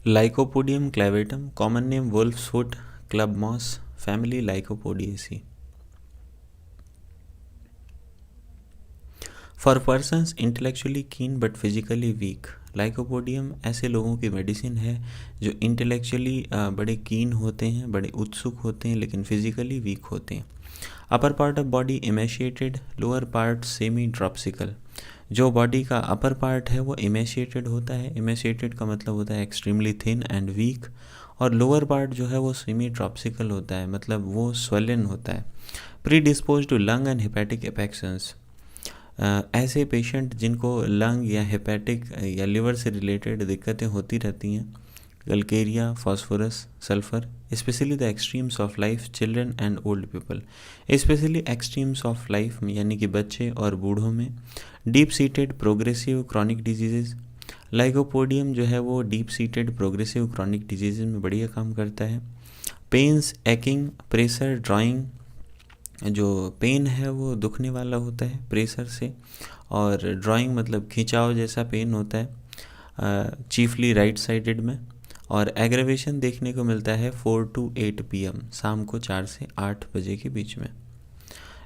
Lycopodium clavatum, common name wolf's foot, club moss, family Lycopodiaceae. For persons intellectually कीन but physically weak, lycopodium ऐसे लोगों की medicine है जो इंटेलेक्चुअली बड़े कीन होते हैं, बड़े उत्सुक होते हैं, लेकिन फिजिकली वीक होते हैं. Upper part of body emaciated, lower part semi dropsical. जो बॉडी का अपर पार्ट है वो इमेशिएटेड होता है. इमेशिएटेड का मतलब होता है एक्सट्रीमली थिन एंड वीक. और लोअर पार्ट जो है वो सेमी ड्रॉप्सिकल होता है, मतलब वो स्वेलन होता है. Predispose to lung and hepatic affections. ऐसे पेशेंट जिनको लंग या हेपेटिक या लिवर से रिलेटेड दिक्कतें होती रहती हैं, गलकेरिया, phosphorus, sulphur, specially the extremes of life, children and old people. Specially extremes of life में यानी कि बच्चे और बूढ़ों में. Deep seated progressive chronic diseases. लाइकोपोडियम जो है वो deep seated progressive chronic diseases में बढ़िया काम करता है. Pains, aching, pressure, drawing. जो पेन है वो दुखने वाला होता है प्रेशर से, और ड्राइंग मतलब खिंचाव जैसा पेन होता है, चीफली राइट साइडेड में. और एग्रेवेशन देखने को मिलता है 4 to 8 PM, शाम को 4 से 8 बजे के बीच में.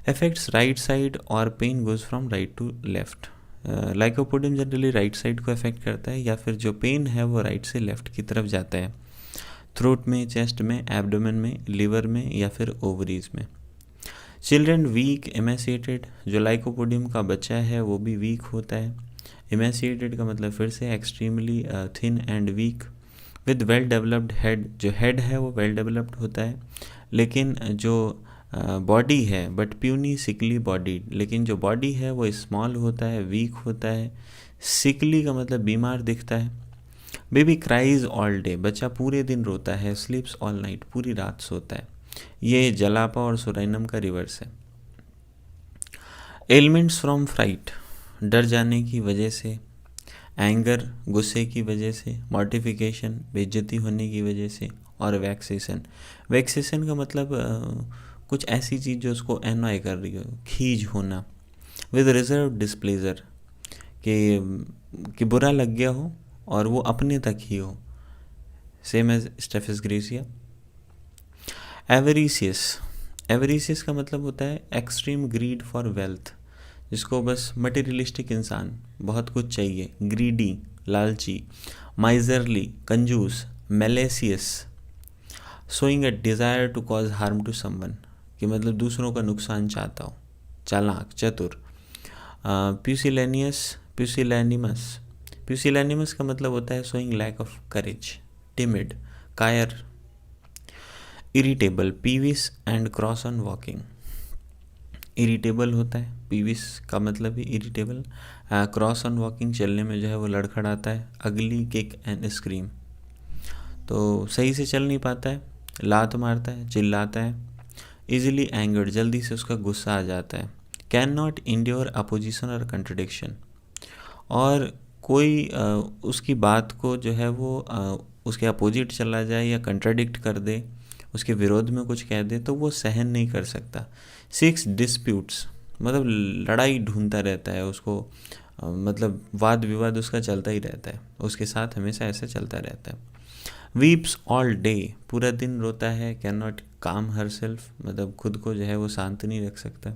इफेक्ट्स राइट साइड और pain goes from right to left. Lycopodium generally right side को अफेक्ट करता है, या फिर जो पेन है वो राइट से लेफ्ट की तरफ जाता है. थ्रोट में, चेस्ट में, एब्डोमेन में, लिवर में या फिर ओवरीज में. Children weak, emaciated. जो लाइकोपोडियम का बच्चा है वो भी वीक होता है. एमेसिएटेड का मतलब फिर से extremely thin and weak. With well developed head. जो हेड है वो वेल डेवलप्ड होता है, लेकिन जो बॉडी है बट प्यूनी सिकली बॉडी, लेकिन जो बॉडी है वो स्मॉल होता है, वीक होता है. सिकली का मतलब बीमार दिखता है. Baby cries all day. बच्चा पूरे दिन रोता है. स्लीप्स ऑल नाइट. पूरी रात सोता है. ये जलापा और सोराइनम का रिवर्स है. Ailments from fright. डर जाने की वजह से. एंगर, गुस्से की वजह से. मॉर्टिफिकेशन, बेइज्जती होने की वजह से. और वैक्सेशन. वैक्सेशन का मतलब कुछ ऐसी चीज़ जो उसको एनॉय कर रही हो, खीज होना. विद रिजर्व डिस्प्लेजर, कि बुरा लग गया हो और वो अपने तक ही हो, सेम एज स्टेफिस ग्रेसिया. एवरीसियस. एवरीसियस का मतलब होता है एक्सट्रीम ग्रीड फॉर वेल्थ, जिसको बस मटेरियलिस्टिक इंसान, बहुत कुछ चाहिए. ग्रीडी, लालची. माइजरली, कंजूस. Malicious, showing a desire to cause harm to someone, कि मतलब दूसरों का नुकसान चाहता हो, चालाक, चतुर. प्यूसिलेनियस, प्यूसिलैनिमस. प्यूसिलैनिमस का मतलब होता है showing lack of courage, timid, कायर. Irritable, peevish and cross on walking. Irritable होता है, पीविस का मतलब ही इरिटेबल. क्रॉस ऑन वॉकिंग, चलने में जो है वो लड़खड़ाता है. अगली, किक एंड स्क्रीम, तो सही से चल नहीं पाता है, लात मारता है, चिल्लाता है. इजीली एंगर्ड, जल्दी से उसका गुस्सा आ जाता है. कैन नॉट इंड्योर अपोजिशन और कंट्रडिक्शन. और कोई उसकी बात को जो है वो उसके अपोजिट चला जाए या कंट्राडिक्ट कर दे, उसके विरोध में कुछ कह दे, तो वो सहन नहीं कर सकता. 6 डिस्प्यूट्स, मतलब लड़ाई ढूंढता रहता है उसको, मतलब वाद विवाद उसका चलता ही रहता है, उसके साथ हमेशा ऐसा चलता रहता है. वीप्स ऑल डे, पूरा दिन रोता है. कैन नॉट काम हर सेल्फ, मतलब खुद को जो है वो शांत नहीं रख सकता.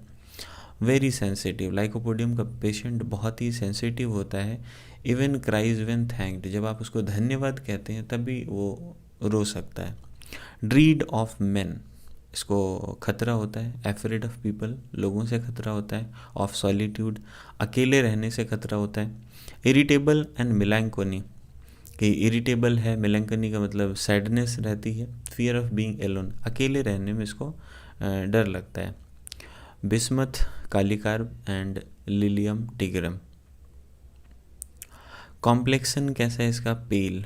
Very sensitive. लाइकोपोडियम का पेशेंट बहुत ही सेंसिटिव होता है. इवन क्राइज व्हेन थैंक्ड, जब आप उसको धन्यवाद कहते हैं तब भी वो रो सकता है. ड्रीड ऑफ मेन, इसको खतरा होता है. एफरेड ऑफ पीपल, लोगों से खतरा होता है. ऑफ सॉलिट्यूड, अकेले रहने से खतरा होता है. इरिटेबल एंड मिलैंकोनी, कि इरिटेबल है. मिलैंकोनी का मतलब सैडनेस रहती है. फियर ऑफ बीइंग एलोन, अकेले रहने में इसको डर लगता है. बिस्मथ, कालीकार्ब एंड लिलियम टिगरम. कॉम्प्लेक्सन कैसा है इसका? पेल,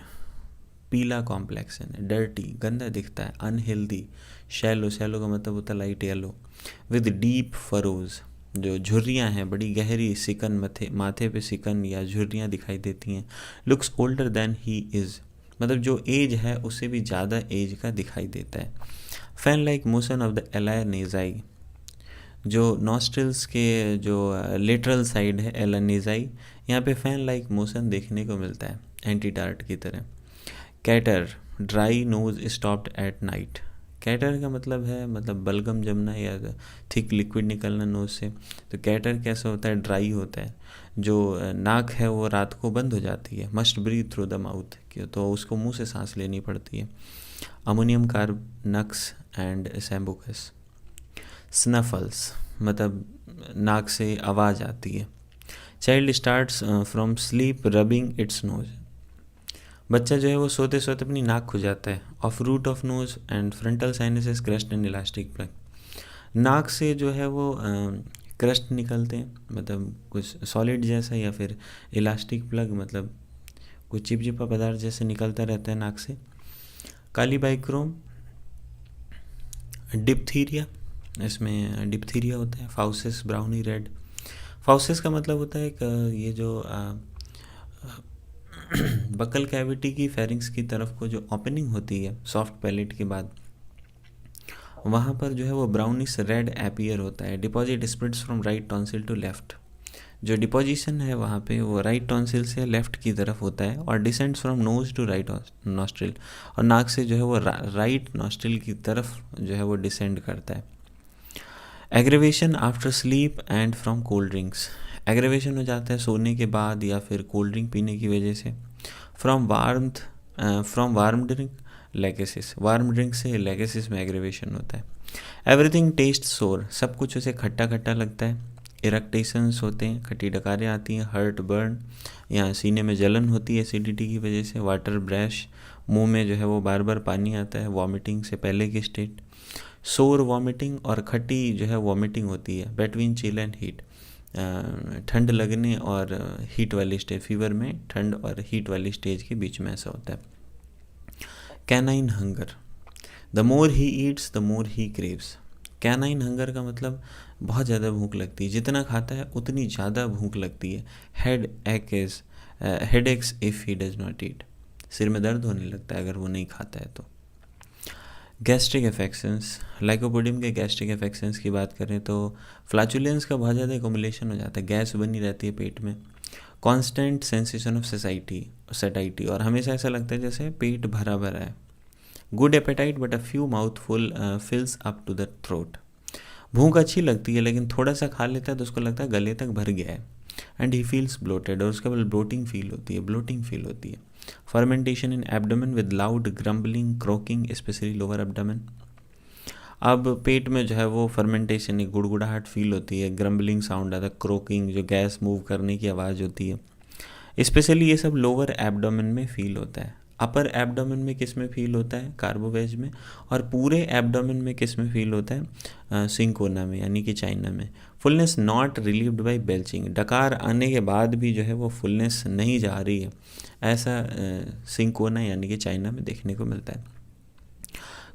पीला कॉम्प्लेक्सन है. डर्टी, गंदा दिखता है. अनहेल्दी. शैलो, शैलो का मतलब होता है light yellow. With deep furrows, जो झुर्रियाँ हैं, बड़ी गहरी सिकन, माथे पे सिकन या झुर्रियाँ दिखाई देती हैं. Looks older than he is, मतलब जो एज है उससे भी ज़्यादा एज का दिखाई देता है. Fan like motion of the एलायर नेजाई, जो नॉस्ट्रल्स के जो लेटरल साइड है एलानेजाई, यहाँ पे फैन लाइक मोशन देखने को मिलता है, एंटीटार्ट की तरह. Catarrh, dry nose stopped at night. Catarrh का मतलब है मतलब बलगम जमना या थिक लिक्विड निकलना नोज से। तो कैटर कैसा होता है, ड्राई होता है, जो नाक है वो रात को बंद हो जाती है। Must breathe through the mouth, तो उसको मुंह से सांस लेनी पड़ती है। अमोनियम कार्ब, नक्स एंड सैम्बुकस। स्नफल्स मतलब नाक से आवाज़ आती है। Child starts from sleep rubbing its nose. बच्चा जो है वो सोते सोते अपनी नाक खुजाता है। Of root of nose and frontal sinuses crust and elastic plug. नाक से जो है वो क्रस्ट निकलते हैं, मतलब कुछ सॉलिड जैसा, या फिर इलास्टिक प्लग मतलब कुछ चिपचिपा पदार्थ जैसे निकलता रहता है नाक से। काली बाइक्रोम, डिप्थीरिया, इसमें डिप्थीरिया होता है। फाउसिस, ब्राउनी रेड। फाउसिस का मतलब होता है ये जो बकल कैविटी की फेरिंग्स की तरफ को जो ओपनिंग होती है सॉफ्ट पैलेट के बाद, वहाँ पर जो है वो ब्राउनिश रेड एपियर होता है। Deposit spreads from right tonsil to left. जो डिपोजिशन है वहाँ पे वो राइट टॉन्सिल से लेफ्ट की तरफ होता है और descends from nose to right nostril, और नाक से जो है वो राइट नॉस्ट्रिल की तरफ जो है वो डिसेंड करता है। Aggravation after sleep and from cold drinks. Aggravation हो जाता है सोने के बाद या फिर कोल्ड ड्रिंक पीने की वजह से। फ्रॉम वार्म ड्रिंक, लेगेसिस। वार्म ड्रिंक से लेगेसिस में एग्रेवेशन होता है। एवरीथिंग टेस्ट सोर, सब कुछ उसे खट्टा खट्टा लगता है। इरेक्टेशंस होते हैं, खट्टी डकारें आती हैं। हर्ट, बर्न, या सीने में जलन होती है एसिडिटी की वजह से। वाटर ब्रैश, मुंह में जो है वो बार बार पानी आता है, वॉमिटिंग से पहले की स्टेट। सोर वॉमिटिंग और खट्टी जो है वॉमिटिंग होती है। बिटवीन चिल एंड हीट, ठंड लगने और हीट वाली स्टेज, फीवर में ठंड और हीट वाली स्टेज के बीच में ऐसा होता है। Canine hunger, the more he eats the more he craves. Canine hunger का मतलब बहुत ज़्यादा भूख लगती है, जितना खाता है उतनी ज़्यादा भूख लगती है। Head x if he does not eat, सिर में दर्द होने लगता है अगर वो नहीं खाता है तो। गैस्ट्रिक इन्फेक्शंस, लाइकोपोडियम के गैस्ट्रिक इन्फेक्शंस की बात करें तो फ्लैचुलेंस का बहुत ज़्यादा एक्युमुलेशन हो जाता है, गैस बनी रहती है पेट में। कांस्टेंट सेंसेशन ऑफ सैटाइटी, और हमेशा ऐसा लगता है जैसे पेट भरा भरा है। Good appetite but a few mouthful fills up to the throat. भूख अच्छी लगती है लेकिन थोड़ा सा खा लेता है तो उसको लगता है गले तक भर गया है। एंड ही फील्स ब्लोटेड, और उसके बाद ब्लोटिंग फील होती है। Fermentation in abdomen with loud grumbling, croaking, specially lower abdomen. अब पेट में जो है वो फर्मेंटेशन, एक गुड़गुड़ाहट फील होती है, ग्रम्बलिंग साउंड आता है, क्रोकिंग जो गैस मूव करने की आवाज़ होती है। स्पेशली ये सब लोअर एब्डोमेन में फील होता है। अपर एब्डोमेन में किस में फील होता है, कार्बोवेज में। और पूरे एब्डोमेन में किस में फील होता है, सिंकोना में, यानी कि चाइना में। Fullness not relieved by belching, डकार आने के बाद भी जो है वो फुलनेस नहीं जा रही है, ऐसा सिंकोना यानी कि चाइना में देखने को मिलता है।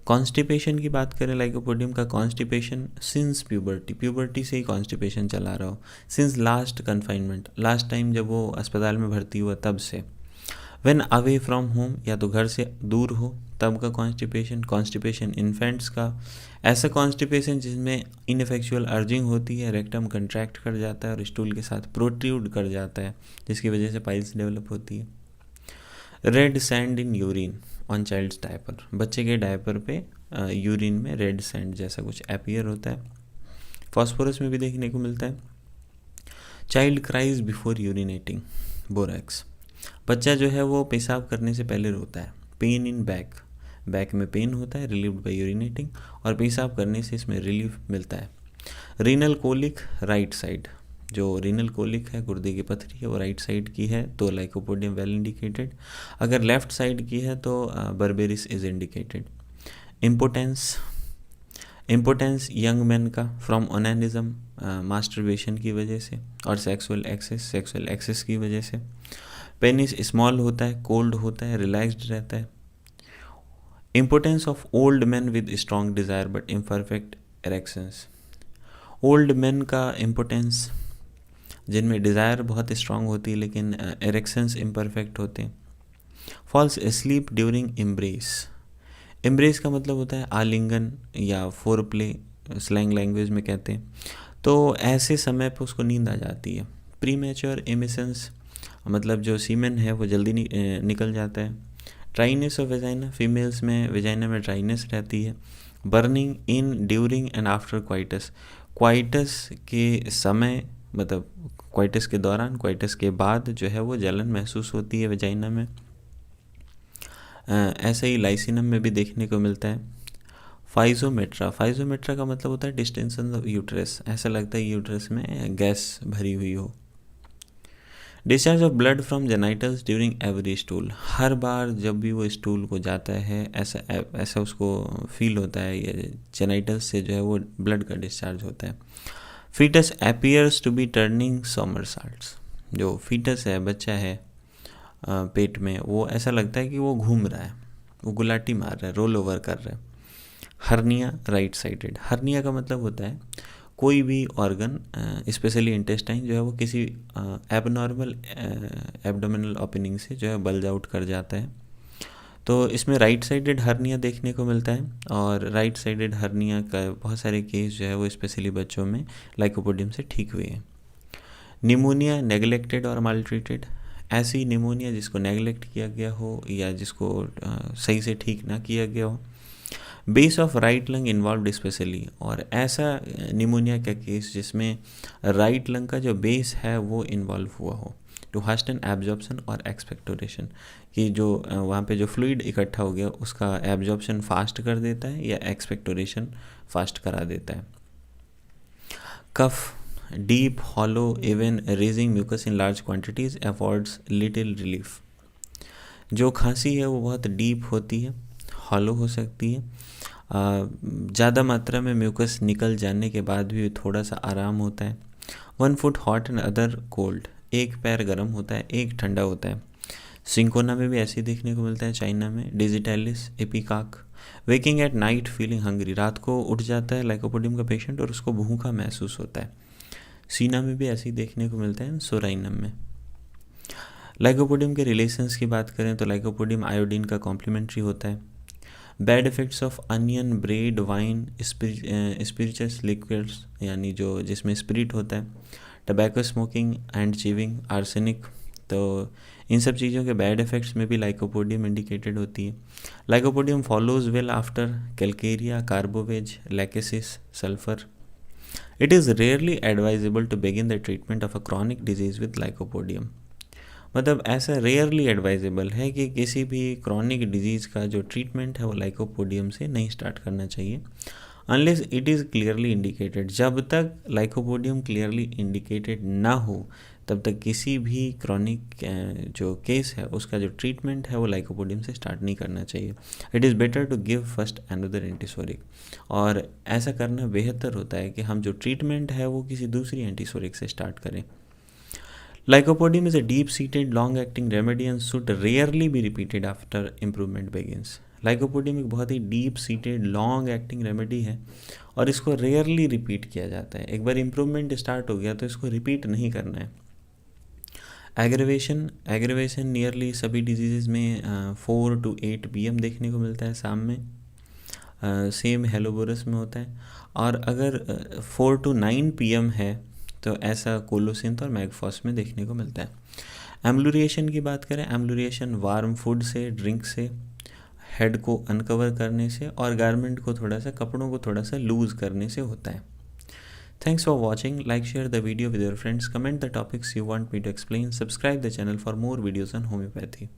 कॉन्स्टिपेशन की बात करें, लाइकोपोडियम का कॉन्स्टिपेशन सिंस प्यूबर्टी से ही कॉन्स्टिपेशन चला रहा हो। Since last confinement, last time जब वो अस्पताल में भर्ती हुआ तब से। व्हेन अवे फ्रॉम होम, या तो घर से दूर हो तब का कॉन्स्टिपेशन इन्फेंट्स का, ऐसा कॉन्स्टिपेशन जिसमें इनफेक्चुअल अर्जिंग होती है, रेक्टम कंट्रैक्ट कर जाता है और स्टूल के साथ प्रोट्रूड कर जाता है, जिसकी वजह से पाइल्स डेवलप होती है। Red sand in urine on child's diaper, बच्चे के डायपर पे यूरिन में रेड सैंड जैसा कुछ अपीयर होता है। फॉस्फोरस में भी देखने को मिलता है। Child cries before urinating, borax, बच्चा जो है वो पेशाब करने से पहले रोता है। पेन इन बैक में पेन होता है, रिलीव्ड बाय यूरिनेटिंग, और पेशाब करने से इसमें रिलीफ मिलता है। रीनल कोलिक, राइट साइड, जो रीनल कोलिक है, गुर्दे की पथरी है, वो राइट साइड की है तो लाइकोपोडियम वेल इंडिकेटेड। अगर लेफ्ट साइड की है तो berberis is indicated. Impotence young man का फ्रॉम ओनानिज्म, मास्टरबेशन की वजह से, और सेक्सुअल एक्सेस की वजह से। पेनिस स्मॉल होता है, कोल्ड होता है, रिलैक्स्ड रहता है। Importance of old man with strong desire but imperfect erections, old man का इम्पोर्टेंस जिनमें डिज़ायर बहुत स्ट्रांग होती है लेकिन एरेक्शंस इम्परफेक्ट होते हैं। फॉल्स स्लीप ड्यूरिंग एम्ब्रेस का मतलब होता है आलिंगन या फोर प्ले, स्लैंग लैंग्वेज में कहते हैं। तो ऐसे समय पर उसको नींद आ जाती है। प्रीमेच्योर एमिशंस मतलब जो सीमेन है वो जल्दी निकल जाता है। ड्राइनेस ऑफ वेजाइना, फीमेल्स में वेजाइना में ड्राइनेस रहती है। Burning in during and after coitus, coitus के समय मतलब क्वाइटस के दौरान, क्वाइटस के बाद जो है वो जलन महसूस होती है वेजाइना में। ऐसा ही लाइसिनम में भी देखने को मिलता है। फाइजोमेट्रा, फाइजोमेट्रा का मतलब होता है डिस्टेंशन ऑफ यूट्रस, ऐसा लगता है यूट्रस में गैस भरी हुई हो। Discharge of blood from genitals during every stool, हर बार जब भी वो स्टूल को जाता है ऐसा उसको फील होता है, ये जेनाइटल्स से जो है वो ब्लड का डिस्चार्ज होता है। Foetus appears to be turning somersaults, जो फीटस है, बच्चा है पेट में, वो ऐसा लगता है कि वो घूम रहा है, वो गुलाटी मार रहा है, रोल ओवर कर रहा है। हर्निया राइट साइडेड, हर्निया का मतलब होता है कोई भी ऑर्गन स्पेशली इंटेस्टाइन जो है वो किसी एबनॉर्मल एब्डोमिनल ओपनिंग से जो है बल्ज आउट कर जाता है। तो इसमें राइट साइडेड हर्निया देखने को मिलता है, और राइट साइडेड हर्निया का बहुत सारे केस जो है वो स्पेशली बच्चों में लाइकोपोडियम से ठीक हुए हैं। निमोनिया नेग्लेक्टेड और मालट्रीटेड, ऐसी निमोनिया जिसको नेग्लेक्ट किया गया हो या जिसको सही से ठीक ना किया गया हो। Base of right lung involve specially, और ऐसा निमोनिया का केस जिसमें राइट लंग का जो बेस है वो इन्वॉल्व हुआ हो। टू हास्टन एब्जॉर्प्शन और एक्सपेक्टोरेशन, कि जो वहाँ पे जो फ्लूइड इकट्ठा हो गया उसका एब्जॉर्प्शन फास्ट कर देता है या एक्सपेक्टोरेशन फास्ट करा देता है। Cough deep hollow even raising mucus in large quantities affords little relief, जो खांसी है वो बहुत डीप होती है, हॉलो हो सकती है, ज़्यादा मात्रा में म्यूकस निकल जाने के बाद भी थोड़ा सा आराम होता है। 1 foot hot and other cold, एक पैर गर्म होता है एक ठंडा होता है। सिंकोना में भी ऐसे देखने को मिलता है, चाइना में। डिजिटैलिस एपिकाक, waking at night feeling hungry, रात को उठ जाता है लाइकोपोडियम का पेशेंट और उसको भूखा महसूस होता है। सीना में भी ऐसे ही देखने को मिलता है, सोराइनम में। लाइकोपोडियम के रिलेशंस की बात करें तो लाइकोपोडियम आयोडीन का कॉम्प्लीमेंट्री होता है। Bad effects of onion, bread, wine, spirituous liquids, यानी जो जिसमें स्पिरिट होता है, tobacco smoking and chewing, arsenic, तो इन सब चीज़ों के बैड इफ़ेक्ट्स में भी लाइकोपोडियम इंडिकेटेड होती है। Lycopodium follows well after calcarea, carbo veg, lachesis, sulphur. It is rarely advisable to begin the treatment of a chronic disease with lycopodium, मतलब ऐसा रेयरली एडवाइजेबल है कि किसी भी क्रॉनिक डिजीज़ का जो ट्रीटमेंट है वो लाइकोपोडियम से नहीं स्टार्ट करना चाहिए unless it is clearly indicated. जब तक लाइकोपोडियम क्लियरली इंडिकेटेड ना हो तब तक किसी भी क्रॉनिक जो केस है उसका जो ट्रीटमेंट है वो लाइकोपोडियम से स्टार्ट नहीं करना चाहिए। It is better to give first another antipsoric, और ऐसा करना बेहतर होता है कि हम जो ट्रीटमेंट है वो किसी दूसरी एंटीसोरिक से स्टार्ट करें। Lycopodium is a deep-seated, long-acting remedy and should rarely be repeated after improvement begins. Lycopodium एक बहुत ही deep-seated, long-acting remedy है और इसको rarely repeat किया जाता है। एक बार improvement start हो गया तो इसको repeat नहीं करना है। Aggravation नियरली सभी डिजीज़ में 4 to 8 pm देखने को मिलता है शाम में, सेम हेलोबोरस में होता है। और अगर 4 to 9 pm है तो ऐसा कोलोसिंथ और मैगफॉस में देखने को मिलता है। एम्लुरिएशन की बात करें, एम्लुरिएशन वार्म फूड से, ड्रिंक से, हेड को अनकवर करने से और गारमेंट को थोड़ा सा, कपड़ों को थोड़ा सा लूज़ करने से होता है। Thanks for watching, like share the video with your friends, comment the topics you want me to explain, subscribe the channel for more videos on homeopathy.